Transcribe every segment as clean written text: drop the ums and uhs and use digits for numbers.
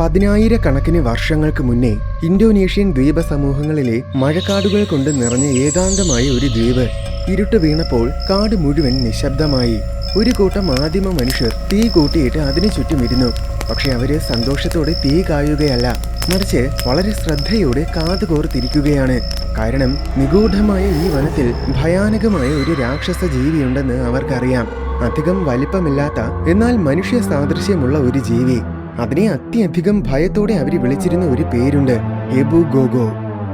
പതിനായിരക്കണക്കിന് വർഷങ്ങൾക്ക് മുന്നേ ഇന്തോനേഷ്യൻ ദ്വീപ സമൂഹങ്ങളിലെ മഴക്കാടുകൾ കൊണ്ട് നിറഞ്ഞ ഏകാന്തമായ ഒരു ദ്വീപ്. ഇരുട്ട് വീണപ്പോൾ കാട് മുഴുവൻ നിശബ്ദമായി. ഒരു കൂട്ടം ആദിമ മനുഷ്യർ തീ കൂട്ടിയിട്ട് അതിനു ചുറ്റും ഇരുന്നു. പക്ഷെ അവര് സന്തോഷത്തോടെ തീ കായുകയല്ല, മറിച്ച് വളരെ ശ്രദ്ധയോടെ കാതുകോർത്തിരിക്കുകയാണ്. കാരണം നിഗൂഢമായ ഈ വനത്തിൽ ഭയാനകമായ ഒരു രാക്ഷസ ജീവിയുണ്ടെന്ന് അവർക്കറിയാം. അധികം വലിപ്പമില്ലാത്ത എന്നാൽ മനുഷ്യ സാദൃശ്യമുള്ള ഒരു ജീവി. അതിനെ അത്യധികം ഭയത്തോടെ അവർ വിളിച്ചിരുന്ന ഒരു പേരുണ്ട്, എബു ഗോഗോ.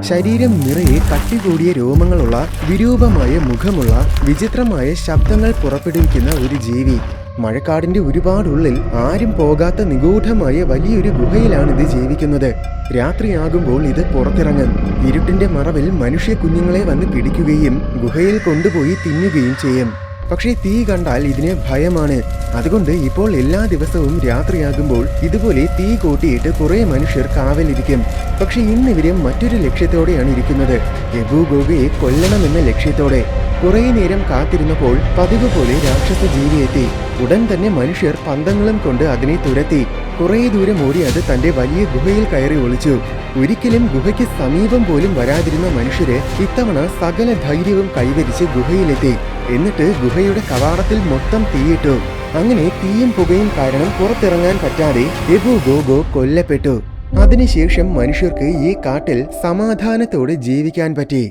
ശരീരം നിറയെ കട്ടികൂടിയ രോമങ്ങളുള്ള വിരൂപമായ മുഖമുള്ള വിചിത്രമായ ശബ്ദങ്ങൾ പുറപ്പെടുവിക്കുന്ന ഒരു ജീവി. മഴക്കാടിന്റെ ഒരുപാടുള്ളിൽ ആരും പോകാത്ത നിഗൂഢമായ വലിയൊരു ഗുഹയിലാണ് ഇത് ജീവിക്കുന്നത്. രാത്രിയാകുമ്പോൾ ഇത് പുറത്തിറങ്ങും. ഇരുട്ടിന്റെ മറവിൽ മനുഷ്യ കുഞ്ഞുങ്ങളെ വന്ന് പിടിക്കുകയും ഗുഹയിൽ കൊണ്ടുപോയി തിന്നുകയും ചെയ്യും. പക്ഷേ തീ കണ്ടാൽ ഇതിന് ഭയമാണ്. അതുകൊണ്ട് ഇപ്പോൾ എല്ലാ ദിവസവും രാത്രിയാകുമ്പോൾ ഇതുപോലെ തീ കൂട്ടിയിട്ട് കുറെ മനുഷ്യർ കാവലിരിക്കും. പക്ഷെ ഇന്നിവര് മറ്റൊരു ലക്ഷ്യത്തോടെയാണ് ഇരിക്കുന്നത്, എബു ഗോഗയെ കൊല്ലണമെന്ന ലക്ഷ്യത്തോടെ. കുറെ നേരം കാത്തിരുന്നപ്പോൾ പതിവ് പോലെ രാക്ഷസ ജീവി എത്തി. ഉടൻ തന്നെ മനുഷ്യർ പന്തങ്ങളും കൊണ്ട് അതിനെ തുരത്തി. കുറെ ദൂരം ഓടി അത് തന്റെ വലിയ ഗുഹയിൽ കയറി ഒളിച്ചു. ഒരിക്കലും ഗുഹയ്ക്ക് സമീപം പോലും വരാതിരുന്ന മനുഷ്യര് ഇത്തവണ സകല ധൈര്യവും കൈവരിച്ച് ഗുഹയിലെത്തി. എന്നിട്ട് ഗുഹയുടെ കവാടത്തിൽ മൊത്തം തീയിട്ടു. അങ്ങനെ തീയും പുകയും കാരണം പുറത്തിറങ്ങാൻ പറ്റാതെ എബു ഗോഗോ കൊല്ലപ്പെട്ടു. അതിനുശേഷം മനുഷ്യർക്ക് ഈ കാട്ടിൽ സമാധാനത്തോടെ ജീവിക്കാൻ പറ്റി.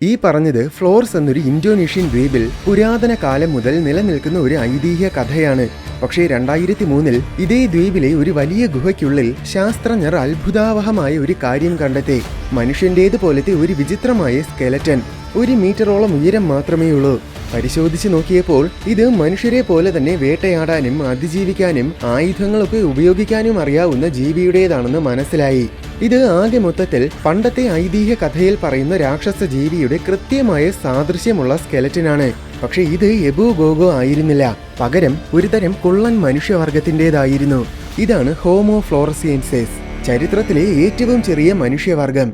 ഈ പറഞ്ഞത് ഫ്ലോർസ് എന്നൊരു ഇന്തോനേഷ്യൻ ദ്വീപിൽ പുരാതന കാലം മുതൽ നിലനിൽക്കുന്ന ഒരു ഐതിഹ്യ കഥയാണ്. പക്ഷേ 2003 ഇതേ ദ്വീപിലെ ഒരു വലിയ ഗുഹയ്ക്കുള്ളിൽ ശാസ്ത്രജ്ഞർ അത്ഭുതാവഹമായ ഒരു കാര്യം കണ്ടെത്തി. മനുഷ്യന്റേതുപോലത്തെ ഒരു വിചിത്രമായ സ്കെലറ്റൻ. 1 മീറ്ററോളം ഉയരം മാത്രമേ ഉള്ളൂ. പരിശോധിച്ച് നോക്കിയപ്പോൾ ഇത് മനുഷ്യരെ പോലെ തന്നെ വേട്ടയാടാനും അതിജീവിക്കാനും ആയുധങ്ങളൊക്കെ ഉപയോഗിക്കാനും അറിയാവുന്ന ജീവിയുടേതാണെന്ന് മനസ്സിലായി. ഇത് ആകെ മൊത്തത്തിൽ പണ്ടത്തെ ഐതിഹ്യ കഥയിൽ പറയുന്ന രാക്ഷസ ജീവിയുടെ കൃത്യമായ സാദൃശ്യമുള്ള സ്കെലറ്റനാണ്. പക്ഷെ ഇത് എബു ഗോഗോ ആയിരുന്നില്ല. പകരം ഒരുതരം കുള്ളൻ മനുഷ്യവർഗത്തിൻ്റെതായിരുന്നു. ഇതാണ് ഹോമോ ഫ്ലോറസിയൻസിസ്, ചരിത്രത്തിലെ ഏറ്റവും ചെറിയ മനുഷ്യവർഗം.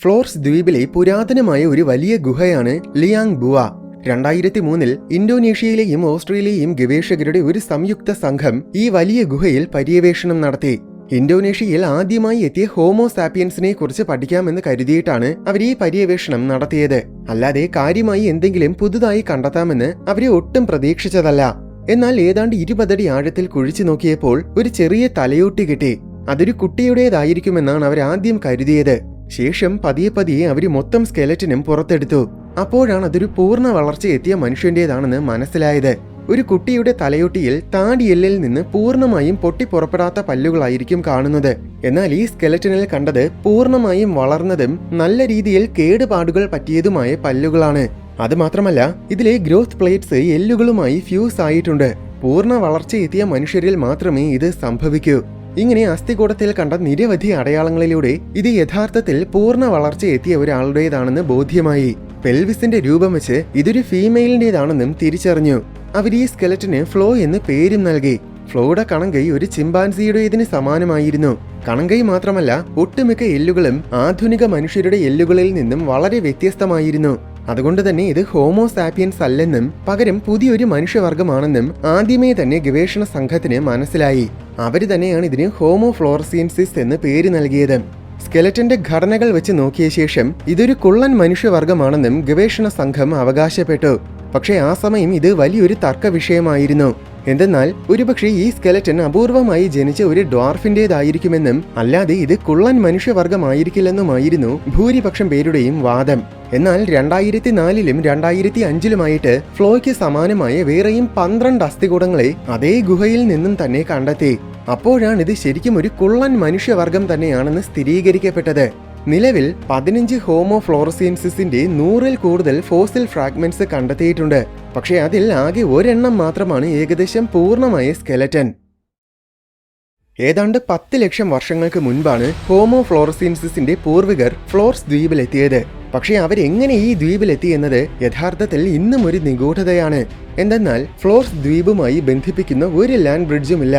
ഫ്ലോർസ് ദ്വീപിലെ പുരാതനമായ ഒരു വലിയ ഗുഹയാണ് ലിയാങ് ബുവ. 2003 ഇന്തോനേഷ്യയിലെയും ഓസ്ട്രേലിയയും ഗവേഷകരുടെ ഒരു സംയുക്ത സംഘം ഈ വലിയ ഗുഹയിൽ പര്യവേഷണം നടത്തി. ഇന്തോനേഷ്യയിൽ ആദ്യമായി എത്തിയ ഹോമോ സാപ്പിയൻസിനെ കുറിച്ച് പഠിക്കാമെന്ന് കരുതിയിട്ടാണ് അവർ ഈ പര്യവേഷണം നടത്തിയത്. അല്ലാതെ കാര്യമായി എന്തെങ്കിലും പുതുതായി കണ്ടെത്താമെന്ന് അവരെ ഒട്ടും പ്രതീക്ഷിച്ചതല്ല. എന്നാൽ ഏതാണ്ട് 20 അടി ആഴത്തിൽ കുഴിച്ചു നോക്കിയപ്പോൾ ഒരു ചെറിയ തലയോട്ടി കിട്ടി. അതൊരു കുട്ടിയുടേതായിരിക്കുമെന്നാണ് അവർ ആദ്യം കരുതിയത്. ശേഷം പതിയെ പതിയെ അവര് മൊത്തം സ്കെലറ്റനും പുറത്തെടുത്തു. അപ്പോഴാണ് അതൊരു പൂർണ്ണ വളർച്ചയെത്തിയ മനുഷ്യന്റേതാണെന്ന് മനസ്സിലായത്. ഒരു കുട്ടിയുടെ തലയൊട്ടിയിൽ താടിയെല്ലിൽ നിന്ന് പൂർണ്ണമായും പൊട്ടിപ്പുറപ്പെടാത്ത പല്ലുകളായിരിക്കും കാണുന്നത്. എന്നാൽ ഈ സ്കെലറ്റനിൽ കണ്ടത് പൂർണ്ണമായും വളർന്നതും നല്ല രീതിയിൽ കേടുപാടുകൾ പറ്റിയതുമായ പല്ലുകളാണ്. അതുമാത്രമല്ല, ഇതിലെ ഗ്രോത്ത് പ്ലേറ്റ്സ് എല്ലുകളുമായി ഫ്യൂസ് ആയിട്ടുണ്ട്. പൂർണ്ണ വളർച്ചയെത്തിയ മനുഷ്യരിൽ മാത്രമേ ഇത് സംഭവിക്കൂ. ഇങ്ങനെ അസ്ഥികൂടത്തിൽ കണ്ട നിരവധി അടയാളങ്ങളിലൂടെ ഇത് യഥാർത്ഥത്തിൽ പൂർണ്ണ വളർച്ച എത്തിയ ഒരാളുടേതാണെന്ന് ബോധ്യമായി. പെൽവിസിന്റെ രൂപം വെച്ച് ഇതൊരു ഫീമെയിലിന്റേതാണെന്നും തിരിച്ചറിഞ്ഞു. അവർ ഈ സ്കെലറ്റന് ഫ്ലോ എന്ന് പേരും നൽകി. ഫ്ലോയുടെ കണങ്കൈ ഒരു ചിമ്പാൻസിയുടേതിന് സമാനമായിരുന്നു. കണങ്കൈ മാത്രമല്ല, ഒട്ടുമിക്ക എല്ലുകളും ആധുനിക മനുഷ്യരുടെ എല്ലുകളിൽ നിന്നും വളരെ വ്യത്യസ്തമായിരുന്നു. അതുകൊണ്ട് തന്നെ ഇത് ഹോമോ സാപ്പിയൻസ് അല്ലെന്നും പകരം പുതിയൊരു മനുഷ്യവർഗമാണെന്നും ആദ്യമേ തന്നെ ഗവേഷണ സംഘത്തിന് മനസ്സിലായി. അവര് തന്നെയാണ് ഇതിന് ഹോമോ ഫ്ലോറസിയൻസിസ് എന്ന് പേര് നൽകിയത്. സ്കെലറ്റന്റെ ഘടനകൾ വെച്ച് നോക്കിയ ശേഷം ഇതൊരു കുള്ളൻ മനുഷ്യവർഗമാണെന്നും ഗവേഷണ സംഘം അവകാശപ്പെട്ടു. പക്ഷേ ആ സമയം ഇത് വലിയൊരു തർക്ക വിഷയമായിരുന്നു. എന്തെന്നാൽ ഒരുപക്ഷെ ഈ സ്കെലറ്റൻ അപൂർവമായി ജനിച്ച ഒരു ഡ്വാർഫിന്റേതായിരിക്കുമെന്നും അല്ലാതെ ഇത് കുള്ളൻ മനുഷ്യവർഗമായിരിക്കില്ലെന്നുമായിരുന്നു ഭൂരിപക്ഷം പേരുടെയും വാദം. എന്നാൽ 2004 2005 ഫ്ലോയ്ക്ക് സമാനമായ വേറെയും 12 അസ്ഥികൂടങ്ങളെ അതേ ഗുഹയിൽ നിന്നും തന്നെ കണ്ടെത്തി. അപ്പോഴാണ് ഇത് ശരിക്കും ഒരു കുള്ളൻ മനുഷ്യവർഗം തന്നെയാണെന്ന് സ്ഥിരീകരിക്കപ്പെട്ടത്. നിലവിൽ 15 ഹോമോ ഫ്ലോറസിയൻസിന്റെ 100-ൽ കൂടുതൽ ഫോസിൽ ഫ്രാഗ്മെന്റ്സ് കണ്ടെത്തിയിട്ടുണ്ട്. പക്ഷേ അതിൽ ആകെ ഒരെണ്ണം മാത്രമാണ് ഏകദേശം പൂർണ്ണമായ സ്കെലറ്റൻ. ഏതാണ്ട് 10 ലക്ഷം വർഷങ്ങൾക്ക് മുൻപാണ് ഹോമോ ഫ്ലോറസിയൻസിന്റെ പൂർവികർ ഫ്ലോർസ് ദ്വീപിലെത്തിയത്. പക്ഷേ അവരെങ്ങനെ ഈ ദ്വീപിലെത്തി എന്നത് യഥാർത്ഥത്തിൽ ഇന്നും ഒരു നിഗൂഢതയാണ്. എന്തെന്നാൽ ഫ്ലോർസ് ദ്വീപുമായി ബന്ധിപ്പിക്കുന്ന ഒരു ലാൻഡ് ബ്രിഡ്ജുമില്ല,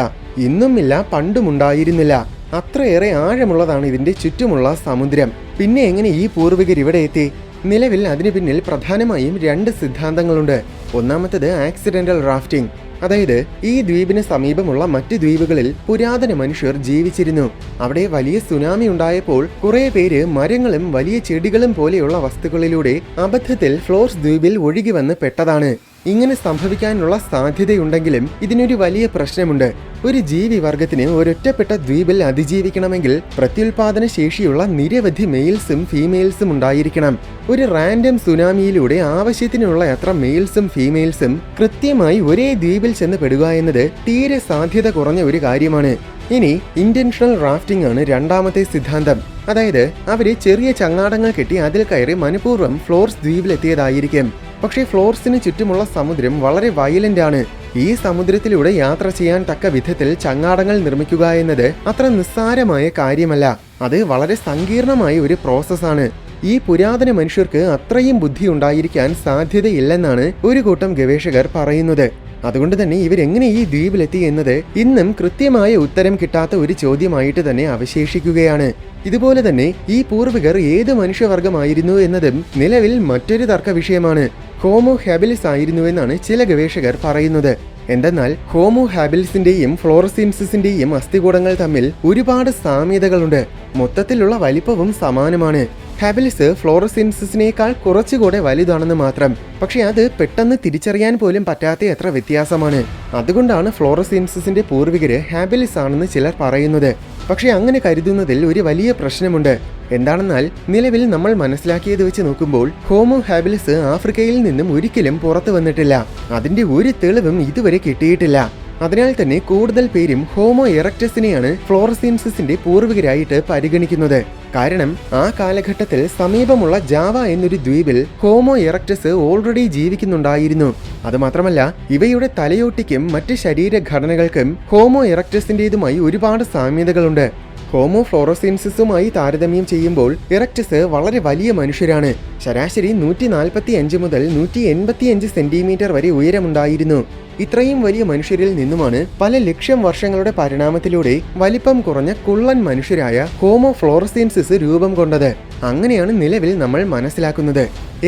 ഇന്നുമില്ല, പണ്ടുമുണ്ടായിരുന്നില്ല. അത്രയേറെ ആഴമുള്ളതാണ് ഇതിന്റെ ചുറ്റുമുള്ള സമുദ്രം. പിന്നെ എങ്ങനെ ഈ പൂർവികർ ഇവിടെ എത്തി? നിലവിൽ അതിനു പിന്നിൽ പ്രധാനമായും 2 സിദ്ധാന്തങ്ങളുണ്ട്. ഒന്നാമത്തേത് ആക്സിഡന്റൽ റാഫ്റ്റിംഗ്, അതായത് ഈ ദ്വീപിന് സമീപമുള്ള മറ്റ് ദ്വീപുകളിൽ പുരാതന മനുഷ്യർ ജീവിച്ചിരുന്നു. അവിടെ വലിയ സുനാമി ഉണ്ടായപ്പോൾ കുറെ പേര് മരങ്ങളും വലിയ ചെടികളും പോലെയുള്ള വസ്തുക്കളിലൂടെ അബദ്ധത്തിൽ ഫ്ലോർസ് ദ്വീപിൽ ഒഴുകി വന്ന് പെട്ടതാണ്. ഇങ്ങനെ സംഭവിക്കാനുള്ള സാധ്യതയുണ്ടെങ്കിലും ഇതിനൊരു വലിയ പ്രശ്നമുണ്ട്. ഒരു ജീവിവർഗത്തിന് ഒരൊറ്റപ്പെട്ട ദ്വീപിൽ അതിജീവിക്കണമെങ്കിൽ പ്രത്യുൽപാദന ശേഷിയുള്ള നിരവധി മെയിൽസും ഫീമെയിൽസും ഉണ്ടായിരിക്കണം. ഒരു റാൻഡം സുനാമിയിലൂടെ ആവശ്യത്തിനുള്ള എത്ര മെയിൽസും ഫീമെയിൽസും കൃത്യമായി ഒരേ ദ്വീപിൽ ചെന്ന് പെടുക എന്നത് തീരെ സാധ്യത കുറഞ്ഞ ഒരു കാര്യമാണ്. ഇനി ഇന്റൻഷണൽ റാഫ്റ്റിംഗ് ആണ് രണ്ടാമത്തെ സിദ്ധാന്തം. അതായത് അവര് ചെറിയ ചങ്ങാടങ്ങൾ കെട്ടി അതിൽ കയറി മനഃപൂർവ്വം ഫ്ലോർസ് ദ്വീപിലെത്തിയതായിരിക്കും. പക്ഷേ ഫ്ലോർസിന് ചുറ്റുമുള്ള സമുദ്രം വളരെ വയലന്റ് ആണ്. ഈ സമുദ്രത്തിലൂടെ യാത്ര ചെയ്യാൻ തക്ക വിധത്തിൽ ചങ്ങാടങ്ങൾ നിർമ്മിക്കുക എന്നത് അത്ര നിസ്സാരമായ കാര്യമല്ല. അത് വളരെ സങ്കീർണമായ ഒരു പ്രോസസ്സാണ്. ഈ പുരാതന മനുഷ്യർക്ക് അത്രയും ബുദ്ധി ഉണ്ടായിരിക്കാൻ സാധ്യതയില്ലെന്നാണ് ഒരു കൂട്ടം ഗവേഷകർ പറയുന്നത്. അതുകൊണ്ട് തന്നെ ഇവരെങ്ങനെ ഈ ദ്വീപിലെത്തി എന്നത് ഇന്നും കൃത്യമായ ഉത്തരം കിട്ടാത്ത ഒരു ചോദ്യമായിട്ട് തന്നെ അവശേഷിക്കുകയാണ്. ഇതുപോലെ തന്നെ ഈ പൂർവികർ ഏത് മനുഷ്യവർഗമായിരുന്നു എന്നതും നിലവിൽ മറ്റൊരു തർക്ക വിഷയമാണ്. ഹോമോ ഹാബിലിസ് ആയിരുന്നുവെന്നാണ് ചില ഗവേഷകർ പറയുന്നത്. എന്തെന്നാൽ ഹോമോ ഹാബിലിസിന്റെയും ഫ്ലോറസീൻസിന്റെയും അസ്ഥികൂടങ്ങൾ തമ്മിൽ ഒരുപാട് സാമ്യതകളുണ്ട്. മൊത്തത്തിലുള്ള വലിപ്പവും സമാനമാണ്. ഹാബിലിസ് ഫ്ലോറസീൻസിനേക്കാൾ കുറച്ചുകൂടെ വലുതാണെന്ന് മാത്രം. പക്ഷെ അത് പെട്ടെന്ന് തിരിച്ചറിയാൻ പോലും പറ്റാത്ത എത്ര വ്യത്യാസമാണ്. അതുകൊണ്ടാണ് ഫ്ലോറസീൻസിന്റെ പൂർവികര് ഹാബിലിസ് ആണെന്ന് ചിലർ പറയുന്നത്. പക്ഷെ അങ്ങനെ കരുതുന്നതിൽ ഒരു വലിയ പ്രശ്നമുണ്ട്. എന്താണെന്നാൽ നിലവിൽ നമ്മൾ മനസ്സിലാക്കിയത് വെച്ച് നോക്കുമ്പോൾ ഹോമോ ഹാബിലിസ് ആഫ്രിക്കയിൽ നിന്നും ഒരിക്കലും പുറത്തു വന്നിട്ടില്ല. അതിന്റെ ഒരു തെളിവും ഇതുവരെ കിട്ടിയിട്ടില്ല. അതിനാൽ തന്നെ കൂടുതൽ പേരും ഹോമോ എറക്ടസിനെയാണ് ഫ്ലോറസീൻസിന്റെ പൂർവികരായിട്ട് പരിഗണിക്കുന്നത്. കാരണം ആ കാലഘട്ടത്തിൽ സമീപമുള്ള ജാവ എന്നൊരു ദ്വീപിൽ ഹോമോ എറക്ടസ് ഓൾറെഡി ജീവിക്കുന്നുണ്ടായിരുന്നു. അതുമാത്രമല്ല ഇവയുടെ തലയോട്ടിക്കും മറ്റ് ശരീരഘടനകൾക്കും ഹോമോ എറക്ടസിന്റേതുമായി ഒരുപാട് സാമ്യതകളുണ്ട്. ഹോമോ ഫ്ലോറസീൻസിസുമായി താരതമ്യം ചെയ്യുമ്പോൾ എറക്ടസ് വളരെ വലിയ മനുഷ്യരാണ്. ശരാശരി 145 മുതൽ 185 സെന്റിമീറ്റർ വരെ ഉയരമുണ്ടായിരുന്നു. ഇത്രയും വലിയ മനുഷ്യരിൽ നിന്നുമാണ് പല ലക്ഷം വർഷങ്ങളുടെ പരിണാമത്തിലൂടെ വലിപ്പം കുറഞ്ഞ കുള്ളൻ മനുഷ്യരായ ഹോമോ ഫ്ലോറസീൻസിസ് രൂപം കൊണ്ടത്. അങ്ങനെയാണ് നിലവിൽ നമ്മൾ മനസ്സിലാക്കുന്നത്.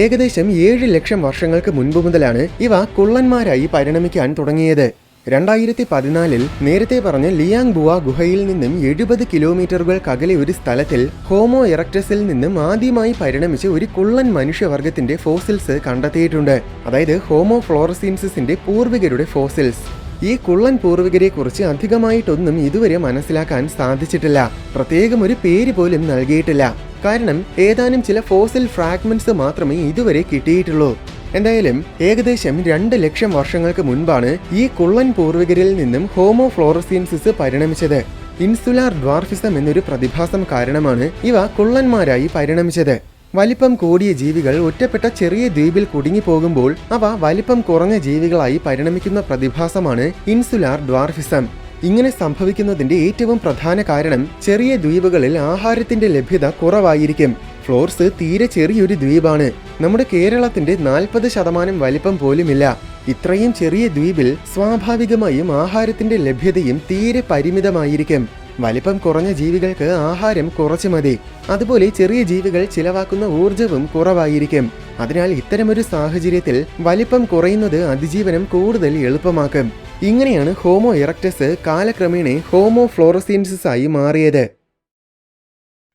ഏകദേശം 7 ലക്ഷം വർഷങ്ങൾക്ക് മുൻപ് മുതലാണ് ഇവ കുള്ളന്മാരായി പരിണമിക്കാൻ തുടങ്ങിയത്. 2014 നേരത്തെ പറഞ്ഞ ലിയാങ് ബുവ ഗുഹയിൽ നിന്നും 70 കിലോമീറ്ററുകൾക്കകലെ ഒരു സ്ഥലത്തിൽ ഹോമോ എറക്ടസിൽ നിന്നും ആദ്യമായി പരിണമിച്ച ഒരു കുള്ളൻ മനുഷ്യവർഗത്തിന്റെ ഫോസിൽസ് കണ്ടെത്തിയിട്ടുണ്ട്. അതായത് ഹോമോ ഫ്ലോറസീൻസിന്റെ പൂർവികരുടെ ഫോസിൽസ്. ഈ കുള്ളൻ പൂർവികരെ കുറിച്ച് അധികമായിട്ടൊന്നും ഇതുവരെ മനസ്സിലാക്കാൻ സാധിച്ചിട്ടില്ല. പ്രത്യേകം ഒരു പേര് പോലും നൽകിയിട്ടില്ല. കാരണം ഏതാനും ചില ഫോസിൽ ഫ്രാഗ്മെന്റ്സ് മാത്രമേ ഇതുവരെ കിട്ടിയിട്ടുള്ളൂ. എന്തായാലും ഏകദേശം 2 ലക്ഷം വർഷങ്ങൾക്ക് മുൻപാണ് ഈ കുള്ളൻ പൂർവികരിൽ നിന്നും ഹോമോ ഫ്ലോറസീൻസിസ് പരിണമിച്ചത്. ഇൻസുലാർ ഡ്വാർഫിസം എന്നൊരു പ്രതിഭാസം കാരണമാണ് ഇവ കുള്ളന്മാരായി പരിണമിച്ചത്. വലിപ്പം കൂടിയ ജീവികൾ ഒറ്റപ്പെട്ട ചെറിയ ദ്വീപിൽ കുടുങ്ങിപ്പോകുമ്പോൾ അവ വലിപ്പം കുറഞ്ഞ ജീവികളായി പരിണമിക്കുന്ന പ്രതിഭാസമാണ് ഇൻസുലാർ ഡ്വാർഫിസം. ഇങ്ങനെ സംഭവിക്കുന്നതിന്റെ ഏറ്റവും പ്രധാന കാരണം ചെറിയ ദ്വീപുകളിൽ ആഹാരത്തിന്റെ ലഭ്യത കുറവായിരിക്കും. ഫ്ലോർസ് തീരെ ചെറിയൊരു ദ്വീപാണ്. നമ്മുടെ കേരളത്തിന്റെ 40% വലിപ്പം പോലുമില്ല. ഇത്രയും ചെറിയ ദ്വീപിൽ സ്വാഭാവികമായും ആഹാരത്തിന്റെ ലഭ്യതയും തീരെ പരിമിതമായിരിക്കും. വലിപ്പം കുറഞ്ഞ ജീവികൾക്ക് ആഹാരം കുറച്ചു മതി. അതുപോലെ ചെറിയ ജീവികൾ ചിലവാക്കുന്ന ഊർജവും കുറവായിരിക്കും. അതിനാൽ ഇത്തരമൊരു സാഹചര്യത്തിൽ വലിപ്പം കുറയുന്നത് അതിജീവനം കൂടുതൽ എളുപ്പമാക്കും. ഇങ്ങനെയാണ് ഹോമോ എറക്ടസ് കാലക്രമേണ ഹോമോ ഫ്ലോറസീൻസിസ് ആയി മാറിയത്.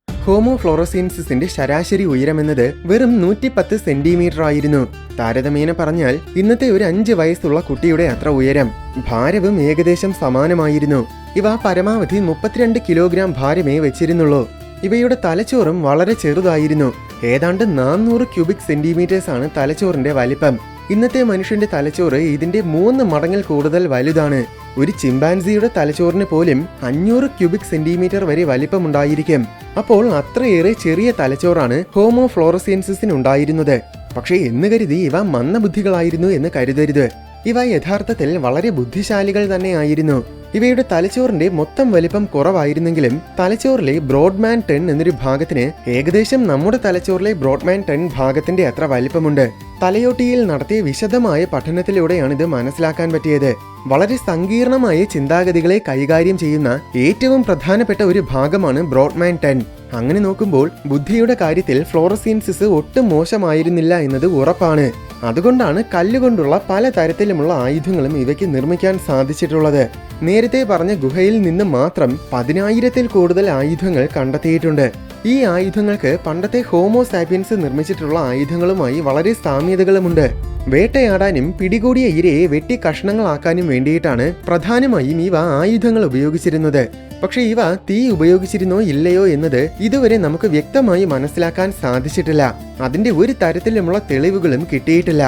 ഹോമോ ഫ്ലോറസീൻസിന്റെ ശരാശരി ഉയരമെന്നത് വെറും 110 സെന്റിമീറ്റർ ആയിരുന്നു. താരതമ്യേന പറഞ്ഞാൽ ഇന്നത്തെ ഒരു 5 വയസ്സുള്ള കുട്ടിയുടെ അത്ര ഉയരം. ഭാരവും ഏകദേശം സമാനമായിരുന്നു. ഇവ പരമാവധി 32 കിലോഗ്രാം ഭാരമേ വെച്ചിരുന്നുള്ളൂ. ഇവയുടെ തലച്ചോറും വളരെ ചെറുതായിരുന്നു. ഏതാണ്ട് 400 ക്യൂബിക് സെന്റിമീറ്റേഴ്സ് ആണ് തലച്ചോറിന്റെ വലിപ്പം. ഇന്നത്തെ മനുഷ്യന്റെ തലച്ചോറ് ഇതിന്റെ 3 മടങ്ങിൽ കൂടുതൽ വലുതാണ്. ഒരു ചിമ്പാൻസിയുടെ തലച്ചോറിന് പോലും 500 ക്യൂബിക് സെന്റിമീറ്റർ വരെ വലിപ്പമുണ്ടായിരിക്കും. അപ്പോൾ അത്രയേറെ ചെറിയ തലച്ചോറാണ് ഹോമോ ഫ്ലോറസീൻസിനുണ്ടായിരുന്നത്. പക്ഷേ എന്ന് കരുതി ഇവ മന്ദബുദ്ധികളായിരുന്നു എന്ന് കരുതരുത്. ഇവ യഥാർത്ഥത്തിൽ വളരെ ബുദ്ധിശാലികൾ തന്നെയായിരുന്നു. ഇവയുടെ തലച്ചോറിന്റെ മൊത്തം വലിപ്പം കുറവായിരുന്നെങ്കിലും തലച്ചോറിലെ ബ്രോഡ്മാൻ 10 എന്നൊരു ഭാഗത്തിന് ഏകദേശം നമ്മുടെ തലച്ചോറിലെ ബ്രോഡ്മാൻ 10 ഭാഗത്തിന്റെ അത്ര വലിപ്പമുണ്ട്. തലയോട്ടിയിൽ നടത്തിയ വിശദമായ പഠനത്തിലൂടെയാണ് ഇത് മനസ്സിലാക്കാൻ പറ്റിയത്. വളരെ സങ്കീർണമായ ചിന്താഗതികളെ കൈകാര്യം ചെയ്യുന്ന ഏറ്റവും പ്രധാനപ്പെട്ട ഒരു ഭാഗമാണ് ബ്രോഡ്മാൻ 10. അങ്ങനെ നോക്കുമ്പോൾ ബുദ്ധിയുടെ കാര്യത്തിൽ ഫ്ലോറസീൻസിസ് ഒട്ടും മോശമായിരുന്നില്ല എന്നത് ഉറപ്പാണ്. അതുകൊണ്ടാണ് കല്ലുകൊണ്ടുള്ള പല തരത്തിലുമുള്ള ആയുധങ്ങളും ഇവയ്ക്ക് നിർമ്മിക്കാൻ സാധിച്ചിട്ടുള്ളത്. നേരത്തെ പറഞ്ഞ ഗുഹയിൽ നിന്ന് മാത്രം 10,000-ൽ കൂടുതൽ ആയുധങ്ങൾ കണ്ടെത്തിയിട്ടുണ്ട്. ഈ ആയുധങ്ങൾക്ക് പണ്ടത്തെ ഹോമോസാപ്പിയൻസ് നിർമ്മിച്ചിട്ടുള്ള ആയുധങ്ങളുമായി വളരെ സാമ്യതകളുമുണ്ട്. വേട്ടയാടാനും പിടികൂടിയ ഇരയെ വെട്ടി കഷ്ണങ്ങളാക്കാനും വേണ്ടിയിട്ടാണ് പ്രധാനമായും ഇവ ആയുധങ്ങൾ ഉപയോഗിച്ചിരുന്നത്. പക്ഷെ ഇവ തീ ഉപയോഗിച്ചിരുന്നോ ഇല്ലയോ എന്നത് ഇതുവരെ നമുക്ക് വ്യക്തമായി മനസ്സിലാക്കാൻ സാധിച്ചിട്ടില്ല. അതിന്റെ ഒരു തരത്തിലുമുള്ള തെളിവുകളും കിട്ടിയിട്ടില്ല.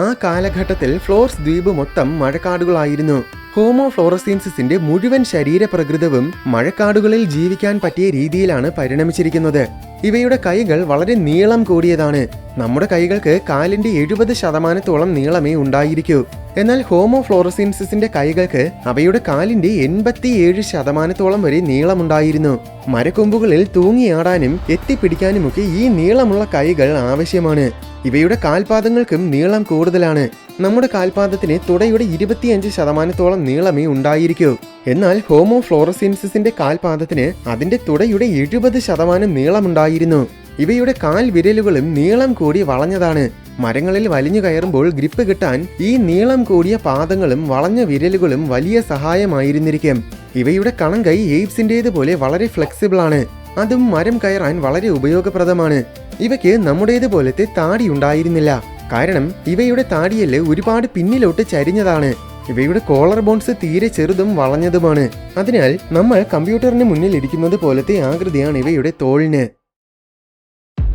ആ കാലഘട്ടത്തിൽ ഫ്ലോർസ് ദ്വീപ് മൊത്തം മഴക്കാടുകളായിരുന്നു. ഹോമോ ഫ്ലോറസീൻസിന്റെ മുഴുവൻ ശരീരപ്രകൃതവും മഴക്കാടുകളിൽ ജീവിക്കാൻ പറ്റിയ രീതിയിലാണ് പരിണമിച്ചിരിക്കുന്നത്. ഇവയുടെ കൈകൾ വളരെ നീളം കൂടിയതാണ്. നമ്മുടെ കൈകൾക്ക് കാലിന്റെ 70% നീളമേ ഉണ്ടായിരിക്കൂ. എന്നാൽ ഹോമോ ഫ്ലോറസീൻസിന്റെ കൈകൾക്ക് അവയുടെ കാലിന്റെ 87% വരെ നീളമുണ്ടായിരുന്നു. മരക്കൊമ്പുകളിൽ തൂങ്ങിയാടാനും എത്തിപ്പിടിക്കാനുമൊക്കെ ഈ നീളമുള്ള കൈകൾ ആവശ്യമാണ്. ഇവയുടെ കാൽപാദങ്ങൾക്കും നീളം കൂടുതലാണ്. നമ്മുടെ കാൽപാദത്തിന് തുടയുടെ 25% നീളമേ ഉണ്ടായിരിക്കൂ. എന്നാൽ ഹോമോ ഫ്ലോറസീൻസിന്റെ കാൽപാദത്തിന് അതിന്റെ തുടയുടെ 70% നീളമുണ്ടായിരുന്നു. ഇവയുടെ കാൽ വിരലുകളും നീളം കൂടി വളഞ്ഞതാണ്. മരങ്ങളിൽ വലിഞ്ഞു കയറുമ്പോൾ ഗ്രിപ്പ് കിട്ടാൻ ഈ നീളം കൂടിയ പാദങ്ങളും വളഞ്ഞ വിരലുകളും വലിയ സഹായമായിരുന്നിരിക്കും. ഇവയുടെ കണങ്കൈ എയ്ബ്സിന്റേതുപോലെ വളരെ ഫ്ലെക്സിബിൾ ആണ്. അതും മരം കയറാൻ വളരെ ഉപയോഗപ്രദമാണ്. ഇവയ്ക്ക് നമ്മുടേതുപോലത്തെ താടി ഉണ്ടായിരുന്നില്ല. കാരണം ഇവയുടെ താടിയല് ഒരുപാട് പിന്നിലോട്ട് ചരിഞ്ഞതാണ്. ഇവയുടെ കോളർ ബോൺസ് തീരെ ചെറുതും വളഞ്ഞതുമാണ്. അതിനാൽ നമ്മൾ കമ്പ്യൂട്ടറിന് മുന്നിൽ ഇരിക്കുന്നത് പോലത്തെ ആകൃതിയാണ് ഇവയുടെ തോളിന്.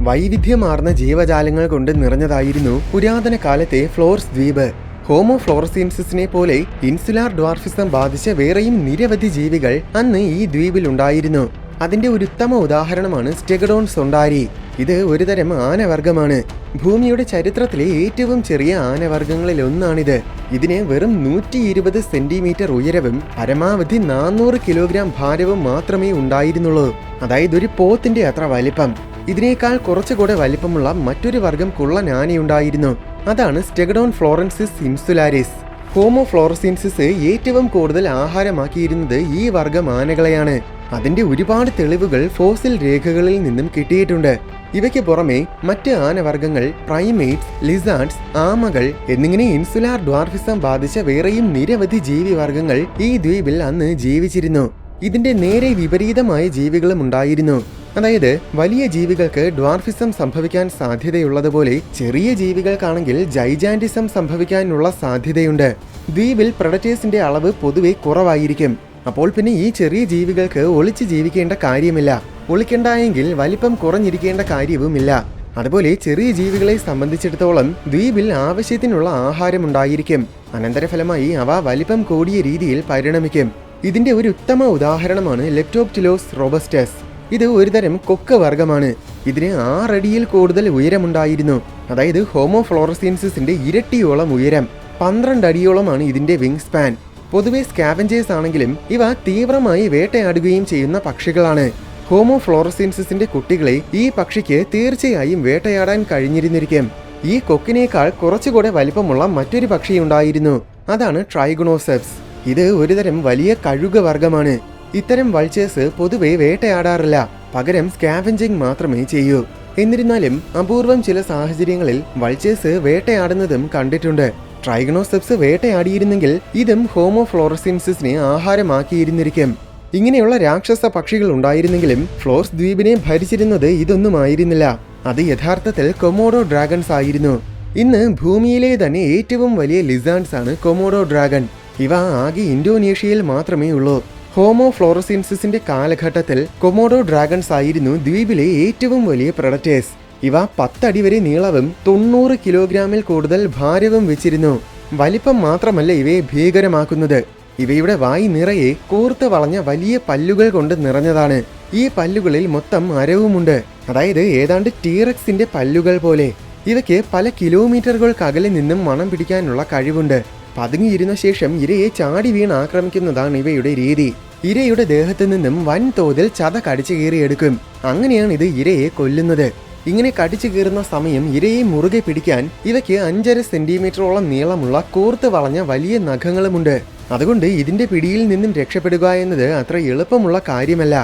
വൈവിധ്യമാർന്ന ജീവജാലങ്ങൾ കൊണ്ട് നിറഞ്ഞതായിരുന്നു പുരാതന കാലത്തെ ഫ്ലോർസ് ദ്വീപ്. ഹോമോ ഫ്ലോറസീൻസിനെ പോലെ ഇൻസുലാർ ഡ്വാർഫിസം ബാധിച്ച വേറെയും നിരവധി ജീവികൾ അന്ന് ഈ ദ്വീപിൽ ഉണ്ടായിരുന്നു. അതിന്റെ ഒരു ഉത്തമ ഉദാഹരണമാണ് സ്റ്റെഗഡോൺ സൊണ്ടാരി. ഇത് ഒരുതരം ആനവർഗമാണ്. ഭൂമിയുടെ ചരിത്രത്തിലെ ഏറ്റവും ചെറിയ ആനവർഗങ്ങളിൽ ഒന്നാണിത്. ഇതിന് വെറും 120 സെന്റിമീറ്റർ ഉയരവും പരമാവധി 400 കിലോഗ്രാം ഭാരവും മാത്രമേ ഉണ്ടായിരുന്നുള്ളൂ. അതായത് ഒരു പോത്തിന്റെ അത്ര വലിപ്പം. ഇതിനേക്കാൾ കുറച്ചുകൂടെ വലിപ്പമുള്ള മറ്റൊരു വർഗം കുള്ളൻ ആനയുണ്ടായിരുന്നു. അതാണ് സ്റ്റെഗഡോൺ ഫ്ലോറൻസിസ് ഇൻസുലാരിസ്. ഹോമോ ഫ്ലോറസീൻസിസ് ഏറ്റവും കൂടുതൽ ആഹാരമാക്കിയിരുന്നത് ഈ വർഗം ആനകളെയാണ്. അതിന്റെ ഒരുപാട് തെളിവുകൾ ഫോസിൽ രേഖകളിൽ നിന്നും കിട്ടിയിട്ടുണ്ട്. ഇവയ്ക്ക് പുറമെ മറ്റ് ആനവർഗ്ഗങ്ങൾ, പ്രൈമേറ്റ്സ്, ലിസാർഡ്സ്, ആമകൾ എന്നിങ്ങനെ ഇൻസുലാർ ഡ്വാർഫിസം ബാധിച്ച വേറെയും നിരവധി ജീവിവർഗ്ഗങ്ങൾ ഈ ദ്വീപിൽ അന്ന് ജീവിച്ചിരുന്നു. ഇതിന്റെ നേരെ വിപരീതമായ ജീവികളും ഉണ്ടായിരുന്നു. അതായത് വലിയ ജീവികൾക്ക് ഡ്വാർഫിസം സംഭവിക്കാൻ സാധ്യതയുള്ളതുപോലെ ചെറിയ ജീവികൾക്കാണെങ്കിൽ ജൈജാൻറ്റിസം സംഭവിക്കാനുള്ള സാധ്യതയുണ്ട്. ദ്വീപിൽ പ്രഡറ്റേഴ്സിന്റെ അളവ് പൊതുവെ കുറവായിരിക്കും. അപ്പോൾ പിന്നെ ഈ ചെറിയ ജീവികൾക്ക് ഒളിച്ച് ജീവിക്കേണ്ട കാര്യമില്ല. ഒളിക്കണ്ടായെങ്കിൽ വലിപ്പം കുറഞ്ഞിരിക്കേണ്ട കാര്യവുമില്ല. അതുപോലെ ചെറിയ ജീവികളെ സംബന്ധിച്ചിടത്തോളം ദ്വീപിൽ ആവശ്യത്തിനുള്ള ആഹാരമുണ്ടായിരിക്കും. അനന്തരഫലമായി അവ വലിപ്പം കൂടിയ രീതിയിൽ പരിണമിക്കും. ഇതിന്റെ ഒരു ഉത്തമ ഉദാഹരണമാണ് ലെപ്റ്റോപ്റ്റിലോസ് റോബസ്റ്റസ്. ഇത് ഒരുതരം കൊക്ക് വർഗമാണ്. ഇതിന് 6 അടിയിൽ കൂടുതൽ ഉയരമുണ്ടായിരുന്നു. അതായത് ഹോമോ ഫ്ലോറസീൻസിന്റെ ഇരട്ടിയോളം ഉയരം. 12 അടിയോളമാണ് ഇതിന്റെ വിങ് സ്പാൻ. പൊതുവെ സ്കാവഞ്ചേഴ്സ് ആണെങ്കിലും ഇവ തീവ്രമായി വേട്ടയാടുകയും ചെയ്യുന്ന പക്ഷികളാണ്. ഹോമോ ഫ്ലോറസീൻസിന്റെ കുട്ടികളെ ഈ പക്ഷിക്ക് തീർച്ചയായും വേട്ടയാടാൻ കഴിഞ്ഞിരുന്നിരിക്കും. ഈ കൊക്കിനേക്കാൾ കുറച്ചുകൂടെ വലിപ്പമുള്ള മറ്റൊരു പക്ഷിയുണ്ടായിരുന്നു. അതാണ് ട്രൈഗണോസെപ്സ്. ഇത് ഒരുതരം വലിയ കഴുക വർഗമാണ്. ഇത്തരം വൾച്ചേഴ്സ് പൊതുവെ വേട്ടയാടാറില്ല. പകരം സ്കാവഞ്ചിങ് മാത്രമേ ചെയ്യൂ. എന്നിരുന്നാലും അപൂർവം ചില സാഹചര്യങ്ങളിൽ വൾച്ചേഴ്സ് വേട്ടയാടുന്നതും കണ്ടിട്ടുണ്ട്. ട്രൈഗണോസെപ്സ് വേട്ടയാടിയിരുന്നെങ്കിൽ ഇതും ഹോമോ ഫ്ലോറസീൻസിനെ ആഹാരമാക്കിയിരുന്നിരിക്കും. ഇങ്ങനെയുള്ള രാക്ഷസ പക്ഷികൾ ഉണ്ടായിരുന്നെങ്കിലും ഫ്ലോർസ് ദ്വീപിനെ ഭരിച്ചിരുന്നത് ഇതൊന്നും ആയിരുന്നില്ല. അത് യഥാർത്ഥത്തിൽ കൊമോഡോ ഡ്രാഗൺസ് ആയിരുന്നു. ഇന്ന് ഭൂമിയിലെ തന്നെ ഏറ്റവും വലിയ ലിസാർഡ്സ് ആണ് കൊമോഡോ ഡ്രാഗൺ. ഇവ ആകെ ഇന്തോനേഷ്യയിൽ മാത്രമേ ഉള്ളൂ. ഹോമോ ഫ്ലോറസീൻസിന്റെ കാലഘട്ടത്തിൽ കൊമോഡോ ഡ്രാഗൺസ് ആയിരുന്നു ദ്വീപിലെ ഏറ്റവും വലിയ പ്രഡറ്റേഴ്സ്. ഇവ 10 അടി വരെ നീളവും 90 കിലോഗ്രാമിൽ കൂടുതൽ ഭാരവും വെച്ചിരുന്നു. വലിപ്പം മാത്രമല്ല ഇവയെ ഭീകരമാക്കുന്നത്. ഇവയുടെ വായി നിറയെ കൂർത്ത് വളഞ്ഞ വലിയ പല്ലുകൾ കൊണ്ട് നിറഞ്ഞതാണ്. ഈ പല്ലുകളിൽ മൊത്തം അരവുമുണ്ട്. അതായത് ഏതാണ്ട് ടീറക്സിന്റെ പല്ലുകൾ പോലെ. ഇവയ്ക്ക് പല കിലോമീറ്ററുകൾക്കകലെ നിന്നും മണം പിടിക്കാനുള്ള കഴിവുണ്ട്. പതുങ്ങിയിരുന്ന ശേഷം ഇരയെ ചാടി വീണ് ആക്രമിക്കുന്നതാണ് ഇവയുടെ രീതി. ഇരയുടെ ദേഹത്തു നിന്നും വൻതോതിൽ ചത കടിച്ചു കീറിയെടുക്കും. അങ്ങനെയാണ് ഇത് ഇരയെ കൊല്ലുന്നത്. ഇങ്ങനെ കടിച്ചു കീറുന്ന സമയം ഇരയെ മുറുകെ പിടിക്കാൻ ഇവയ്ക്ക് 5.5 സെന്റിമീറ്ററോളം നീളമുള്ള കൂർത്ത് വളഞ്ഞ വലിയ നഖങ്ങളുമുണ്ട്. അതുകൊണ്ട് ഇതിന്റെ പിടിയിൽ നിന്നും രക്ഷപ്പെടുക എന്നത് അത്ര എളുപ്പമുള്ള കാര്യമല്ല.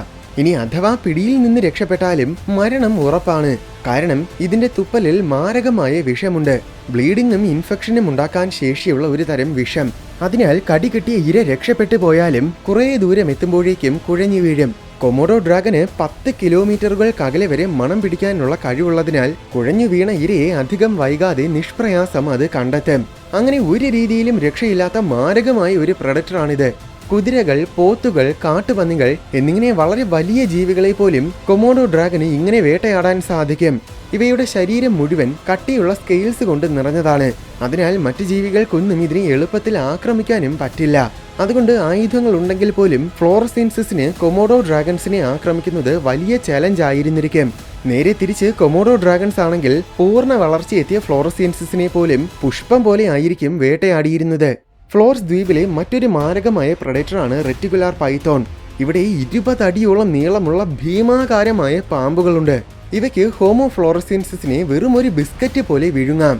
ഇനി അഥവാ പിടിയിൽ നിന്ന് രക്ഷപ്പെട്ടാലും മരണം ഉറപ്പാണ്. കാരണം ഇതിന്റെ തുപ്പലിൽ മാരകമായ വിഷമുണ്ട്. ബ്ലീഡിങ്ങും ഇൻഫെക്ഷനും ഉണ്ടാക്കാൻ ശേഷിയുള്ള ഒരു തരം വിഷം. അതിനാൽ കടി കിട്ടിയ ഇര രക്ഷപ്പെട്ടു പോയാലും കുറേ ദൂരം എത്തുമ്പോഴേക്കും കുഴഞ്ഞു വീഴും. കൊമോഡോ ഡ്രാഗന് 10 കിലോമീറ്ററുകൾക്കകലെ വരെ മണം പിടിക്കാനുള്ള കഴിവുള്ളതിനാൽ കുഴഞ്ഞു വീണ ഇരയെ അധികം വൈകാതെ നിഷ്പ്രയാസം അത് കണ്ടെത്തും. അങ്ങനെ ഒരു രീതിയിലും രക്ഷയില്ലാത്ത മാരകമായ ഒരു പ്രഡക്ടറാണിത്. കുതിരകൾ, പോത്തുകൾ, കാട്ടുപന്നികൾ എന്നിങ്ങനെ വളരെ വലിയ ജീവികളെ പോലും കൊമോഡോ ഡ്രാഗന് ഇങ്ങനെ വേട്ടയാടാൻ സാധിക്കും. ഇവയുടെ ശരീരം മുഴുവൻ കട്ടിയുള്ള സ്കെയിൽസ് കൊണ്ട് നിറഞ്ഞതാണ്. അതിനാൽ മറ്റു ജീവികൾക്കൊന്നും ഇതിനെ എളുപ്പത്തിൽ ആക്രമിക്കാനും പറ്റില്ല. അതുകൊണ്ട് ആയുധങ്ങൾ ഉണ്ടെങ്കിൽ പോലും ഫ്ലോറസീൻസിന് കൊമോഡോ ഡ്രാഗൺസിനെ ആക്രമിക്കുന്നത് വലിയ ചലഞ്ച് ആയിരുന്നിരിക്കും. നേരെ തിരിച്ച് കൊമോഡോ ഡ്രാഗൺസ് ആണെങ്കിൽ പൂർണ്ണ വളർച്ചയെത്തിയ ഫ്ലോറസീൻസിനെ പോലും പുഷ്പം പോലെ ആയിരിക്കും വേട്ടയാടിയിരുന്നത്. ഫ്ലോർസ് ദ്വീപിലെ മറ്റൊരു മാരകമായ പ്രഡേറ്ററാണ് റെറ്റിക്കുലാർ പൈത്തോൺ. ഇവിടെ 20 അടിയോളം നീളമുള്ള ഭീമാകാരമായ പാമ്പുകളുണ്ട്. ഇവയ്ക്ക് ഹോമോ ഫ്ലോറസീൻസിനെ വെറും ഒരു ബിസ്ക്കറ്റ് പോലെ വിഴുങ്ങാം.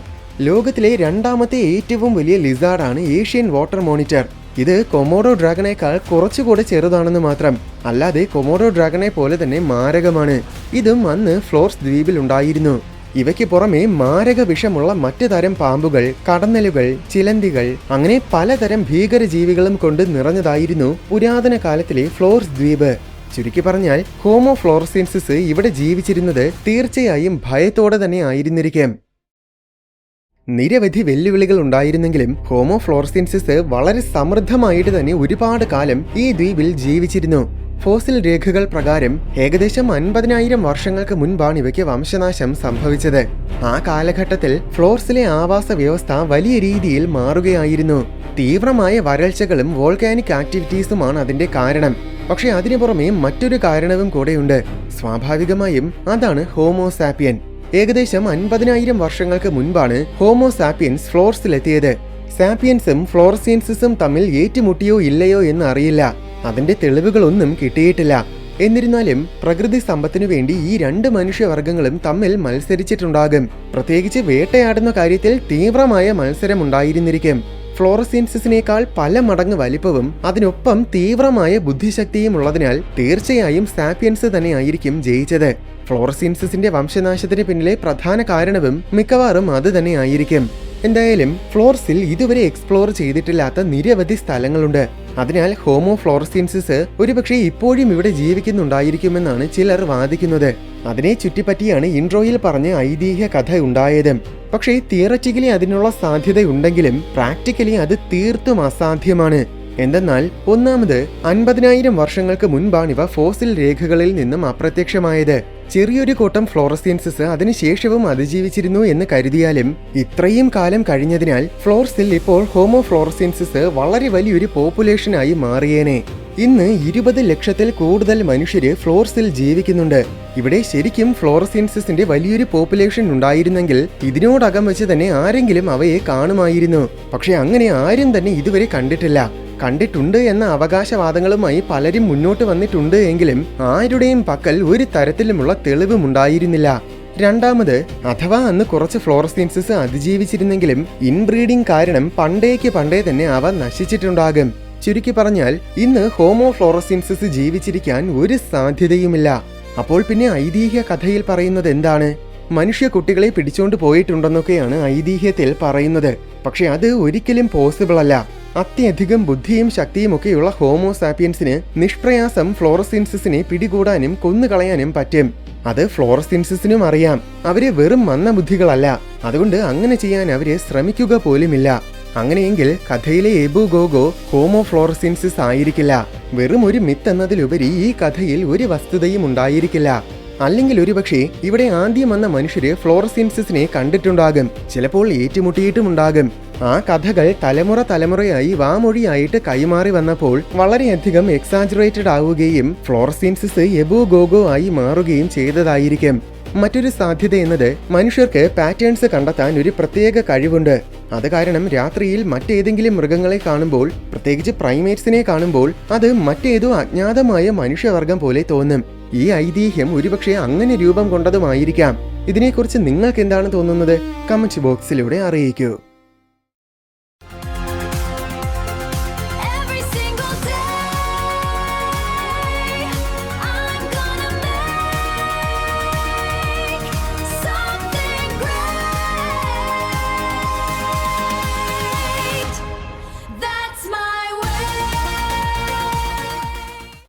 ലോകത്തിലെ 2ാമത്തെ ഏറ്റവും വലിയ ലിസാർഡാണ് ഏഷ്യൻ വാട്ടർ മോണിറ്റർ. ഇത് കൊമോഡോ ഡ്രാഗണേക്കാൾ കുറച്ചുകൂടെ ചെറുതാണെന്ന് മാത്രം. അല്ലാതെ കൊമോഡോ ഡ്രാഗണെ പോലെ തന്നെ മാരകമാണ്. ഇതും അന്ന് ഫ്ലോർസ് ദ്വീപിൽ ഉണ്ടായിരുന്നു. ഇവയ്ക്ക് പുറമെ മാരക വിഷമുള്ള മറ്റു തരം പാമ്പുകൾ, കടന്നലുകൾ, ചിലന്തികൾ അങ്ങനെ പലതരം ഭീകരജീവികളും കൊണ്ട് നിറഞ്ഞതായിരുന്നു പുരാതന കാലത്തിലെ ഫ്ലോർസ് ദ്വീപ്. ചുരുക്കി പറഞ്ഞാൽ ഹോമോ ഫ്ലോറസീൻസിസ് ഇവിടെ ജീവിച്ചിരുന്നത് തീർച്ചയായും ഭയത്തോടെ തന്നെ ആയിരുന്നിരിക്കും. നിരവധി വെല്ലുവിളികൾ ഉണ്ടായിരുന്നെങ്കിലും ഹോമോ ഫ്ലോറസീൻസിസ് വളരെ സമൃദ്ധമായിട്ട് തന്നെ ഒരുപാട് കാലം ഈ ദ്വീപിൽ ജീവിച്ചിരുന്നു. ഫോസിൽ രേഖകൾ പ്രകാരം ഏകദേശം 50,000 വർഷങ്ങൾക്ക് മുൻപാണ് ഇവയ്ക്ക് വംശനാശം സംഭവിച്ചത്. ആ കാലഘട്ടത്തിൽ ഫ്ലോർസിലെ ആവാസ വ്യവസ്ഥ വലിയ രീതിയിൽ മാറുകയായിരുന്നു. തീവ്രമായ വരൾച്ചകളും വോൾക്കാനിക് ആക്ടിവിറ്റീസുമാണ് അതിന്റെ കാരണം. പക്ഷെ അതിനു പുറമെ മറ്റൊരു കാരണവും കൂടെയുണ്ട്. സ്വാഭാവികമായും അതാണ് ഹോമോസാപ്പിയൻ. ഏകദേശം 50,000 വർഷങ്ങൾക്ക് മുൻപാണ് ഹോമോസാപ്പിയൻസ് ഫ്ലോർസിലെത്തിയത്. സാപ്പിയൻസും ഫ്ലോറസീൻസിസും തമ്മിൽ ഏറ്റുമുട്ടിയോ ഇല്ലയോ എന്ന് അറിയില്ല. അതിന്റെ തെളിവുകളൊന്നും കിട്ടിയിട്ടില്ല. എന്നിരുന്നാലും പ്രകൃതി സമ്പത്തിനു വേണ്ടി ഈ 2 മനുഷ്യവർഗങ്ങളും തമ്മിൽ മത്സരിച്ചിട്ടുണ്ടാകും. പ്രത്യേകിച്ച് വേട്ടയാടുന്ന കാര്യത്തിൽ തീവ്രമായ മത്സരമുണ്ടായിരുന്നിരിക്കും. ഫ്ലോറസീൻസിനേക്കാൾ പല മടങ്ങ് വലിപ്പവും അതിനൊപ്പം തീവ്രമായ ബുദ്ധിശക്തിയും ഉള്ളതിനാൽ തീർച്ചയായും സാപ്പിയൻസ് തന്നെയായിരിക്കും ജയിച്ചത്. ഫ്ലോറസീൻസിന്റെ വംശനാശത്തിന് പിന്നിലെ പ്രധാന കാരണവും മിക്കവാറും അത് തന്നെ ആയിരിക്കും. എന്തായാലും ഫ്ലോർസിൽ ഇതുവരെ എക്സ്പ്ലോർ ചെയ്തിട്ടില്ലാത്ത നിരവധി സ്ഥലങ്ങളുണ്ട്. അതിനാൽ ഹോമോ ഫ്ലോറസീൻസിസ് ഒരുപക്ഷെ ഇപ്പോഴും ഇവിടെ ജീവിക്കുന്നുണ്ടായിരിക്കുമെന്നാണ് ചിലർ വാദിക്കുന്നത്. അതിനെ ചുറ്റിപ്പറ്റിയാണ് ഇൻട്രോയിൽ പറഞ്ഞ ഐതിഹ്യ കഥ ഉണ്ടായത്. പക്ഷേ തിയററ്റിക്കലി അതിനുള്ള സാധ്യതയുണ്ടെങ്കിലും പ്രാക്ടിക്കലി അത് തീർത്തും അസാധ്യമാണ്. എന്തെന്നാൽ ഒന്നാമത് 50,000 വർഷങ്ങൾക്ക് മുൻപാണ് ഇവ ഫോസിൽ രേഖകളിൽ നിന്നും അപ്രത്യക്ഷമായത്. ചെറിയൊരു കൂട്ടം ഫ്ലോറസീൻസിസ് അതിനുശേഷവും അതിജീവിച്ചിരുന്നു എന്ന് കരുതിയാലും ഇത്രയും കാലം കഴിഞ്ഞതിനാൽ ഫ്ലോർസിൽ ഇപ്പോൾ ഹോമോ ഫ്ലോറസീൻസിസ് വളരെ വലിയൊരു പോപ്പുലേഷനായി മാറിയേനെ. ഇന്ന് 20 ലക്ഷത്തിൽ കൂടുതൽ മനുഷ്യര് ഫ്ലോർസിൽ ജീവിക്കുന്നുണ്ട്. ഇവിടെ ശരിക്കും ഫ്ലോറസീൻസിന്റെ വലിയൊരു പോപ്പുലേഷൻ ഉണ്ടായിരുന്നെങ്കിൽ ഇതിനോടകം വെച്ച് തന്നെ ആരെങ്കിലും അവയെ കാണുമായിരുന്നു. പക്ഷെ അങ്ങനെ ആരും തന്നെ ഇതുവരെ കണ്ടിട്ടില്ല. കണ്ടിട്ടുണ്ട് എന്ന അവകാശവാദങ്ങളുമായി പലരും മുന്നോട്ട് വന്നിട്ടുണ്ട് എങ്കിലും ആരുടെയും പക്കൽ ഒരു തരത്തിലുമുള്ള തെളിവുമുണ്ടായിരുന്നില്ല. രണ്ടാമത്, അഥവാ അന്ന് കുറച്ച് ഫ്ലോറസീൻസിസ് അതിജീവിച്ചിരുന്നെങ്കിലും ഇൻബ്രീഡിംഗ് കാരണം പണ്ടേ തന്നെ അവ നശിച്ചിട്ടുണ്ടാകും. ചുരുക്കി പറഞ്ഞാൽ ഇന്ന് ഹോമോ ഫ്ലോറസീൻസിസ് ജീവിച്ചിരിക്കാൻ ഒരു സാധ്യതയുമില്ല. അപ്പോൾ പിന്നെ ഐതിഹ്യ കഥയിൽ പറയുന്നത് എന്താണ്? മനുഷ്യ കുട്ടികളെ പിടിച്ചോണ്ട് പോയിട്ടുണ്ടെന്നൊക്കെയാണ് ഐതിഹ്യത്തിൽ പറയുന്നത്. പക്ഷെ അത് ഒരിക്കലും പോസിബിൾ അല്ല. അത്യധികം ബുദ്ധിയും ശക്തിയും ഒക്കെയുള്ള ഹോമോസാപ്പിയൻസിന് നിഷ്പ്രയാസം ഫ്ലോറസീൻസിനെ പിടികൂടാനും കൊന്നുകളയാനും പറ്റും. അത് ഫ്ലോറസീൻസിനും അറിയാം. അവര് വെറും മന്ദബുദ്ധികളല്ല. അതുകൊണ്ട് അങ്ങനെ ചെയ്യാൻ അവര് ശ്രമിക്കുക പോലുമില്ല. അങ്ങനെയെങ്കിൽ കഥയിലെ എബു ഗോഗോ ഹോമോ ഫ്ലോറസീൻസിസ് ആയിരിക്കില്ല. വെറും ഒരു മിത്ത് എന്നതിലുപരി ഈ കഥയിൽ ഒരു വസ്തുതയും ഉണ്ടായിരിക്കില്ല. അല്ലെങ്കിൽ ഒരുപക്ഷെ ഇവിടെ ആദ്യം വന്ന മനുഷ്യര് ഫ്ലോറസീൻസിനെ കണ്ടിട്ടുണ്ടാകും. ചിലപ്പോൾ ഏറ്റുമുട്ടിയിട്ടുമുണ്ടാകും. ആ കഥകൾ തലമുറയായി വാമൊഴിയായിട്ട് കൈമാറി വന്നപ്പോൾ വളരെയധികം എക്സാജറേറ്റഡ് ആവുകയും ഫ്ലോറസീൻസിസ് എബു ഗോഗോ ആയി മാറുകയും ചെയ്തതായിരിക്കും. മറ്റൊരു സാധ്യത എന്നത് മനുഷ്യർക്ക് പാറ്റേൺസ് കണ്ടെത്താൻ ഒരു പ്രത്യേക കഴിവുണ്ട്. അത് കാരണം രാത്രിയിൽ മറ്റേതെങ്കിലും മൃഗങ്ങളെ കാണുമ്പോൾ, പ്രത്യേകിച്ച് പ്രൈമേറ്റ്സിനെ കാണുമ്പോൾ അത് മറ്റേതോ അജ്ഞാതമായ മനുഷ്യവർഗം പോലെ തോന്നും. ഈ ഐതിഹ്യം ഒരുപക്ഷെ അങ്ങനെ രൂപം കൊണ്ടതുമായിരിക്കാം. ഇതിനെക്കുറിച്ച് നിങ്ങൾക്ക് എന്താണ് തോന്നുന്നത്? കമന്റ് ബോക്സിലൂടെ അറിയിക്കൂ.